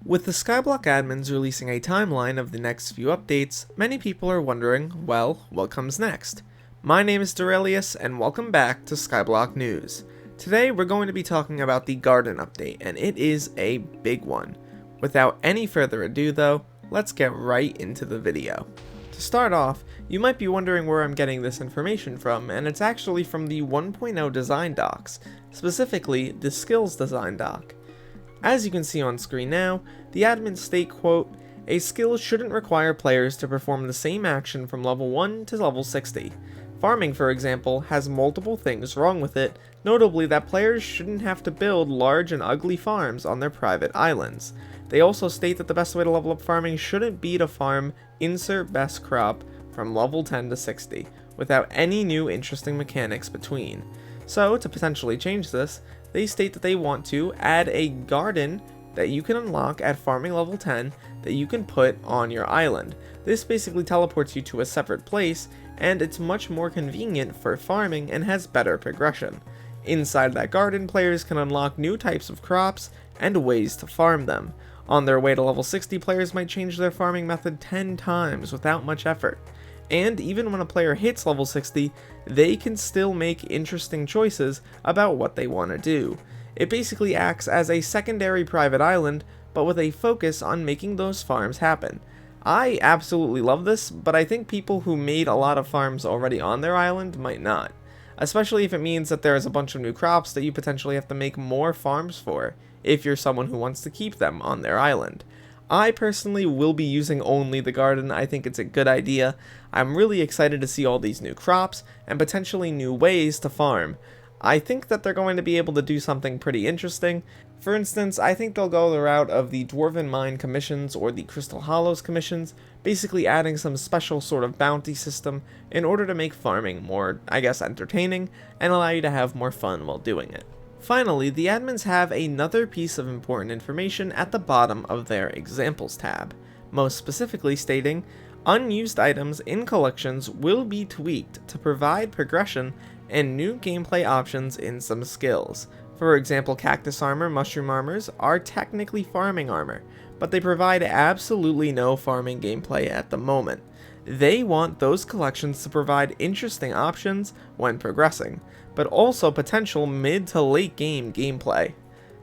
With the Skyblock admins releasing a timeline of the next few updates, many people are wondering, well, what comes next? My name is Derailious, and welcome back to Skyblock News. Today we're going to be talking about the Garden update, and it is a big one. Without any further ado though, let's get right into the video. To start off, you might be wondering where I'm getting this information from, and it's actually from the 1.0 design docs, specifically the skills design doc. As you can see on screen now, the admins state, quote, "A skill shouldn't require players to perform the same action from level 1 to level 60. Farming, for example, has multiple things wrong with it, notably that players shouldn't have to build large and ugly farms on their private islands. They also state that the best way to level up farming shouldn't be to farm insert best crop from level 10 to 60, without any new interesting mechanics between. So, to potentially change this, they state that they want to add a garden that you can unlock at farming level 10 that you can put on your island. This basically teleports you to a separate place, and it's much more convenient for farming and has better progression. Inside that garden, players can unlock new types of crops and ways to farm them. On their way to level 60, players might change their farming method 10 times without much effort. And even when a player hits level 60, they can still make interesting choices about what they want to do. It basically acts as a secondary private island, but with a focus on making those farms happen. I absolutely love this, but I think people who made a lot of farms already on their island might not. Especially if it means that there's a bunch of new crops that you potentially have to make more farms for, if you're someone who wants to keep them on their island. I personally will be using only the garden. I think it's a good idea. I'm really excited to see all these new crops and potentially new ways to farm. I think that they're going to be able to do something pretty interesting. For instance, I think they'll go the route of the Dwarven Mine commissions or the Crystal Hollows commissions, basically adding some special sort of bounty system in order to make farming more, I guess, entertaining and allow you to have more fun while doing it. Finally, the admins have another piece of important information at the bottom of their Examples tab, most specifically stating, unused items in collections will be tweaked to provide progression and new gameplay options in some skills. For example, cactus armor, mushroom armors are technically farming armor, but they provide absolutely no farming gameplay at the moment. They want those collections to provide interesting options when progressing, but also potential mid to late game gameplay.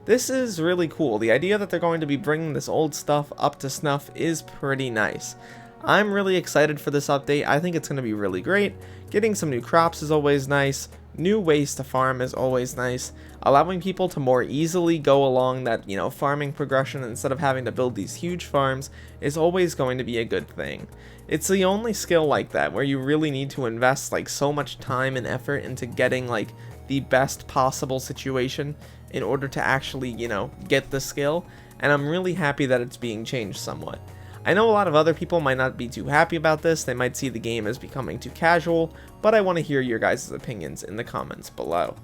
This is really cool. The idea that they're going to be bringing this old stuff up to snuff is pretty nice. I'm really excited for this update. I think it's going to be really great. Getting some new crops is always nice. New ways to farm is always nice. Allowing people to more easily go along that, farming progression instead of having to build these huge farms is always going to be a good thing. It's the only skill like that where you really need to invest so much time and effort into getting the best possible situation in order to actually, get the skill, and I'm really happy that it's being changed somewhat. I know a lot of other people might not be too happy about this. They might see the game as becoming too casual, but I want to hear your guys' opinions in the comments below.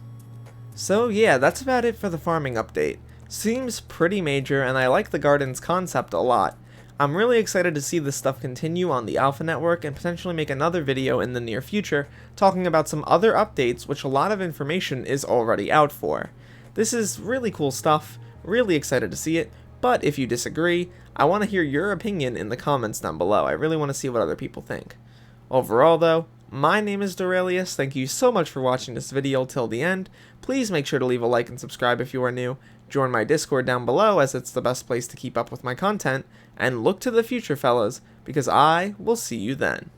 So yeah, that's about it for the farming update. Seems pretty major, and I like the garden's concept a lot. I'm really excited to see this stuff continue on the Alpha Network and potentially make another video in the near future talking about some other updates which a lot of information is already out for. This is really cool stuff, really excited to see it, but if you disagree, I want to hear your opinion in the comments down below. I really want to see what other people think. Overall though, my name is Derailious. Thank you so much for watching this video till the end. Please make sure to leave a like and subscribe if you are new. Join my Discord down below as it's the best place to keep up with my content. And look to the future, fellas, because I will see you then.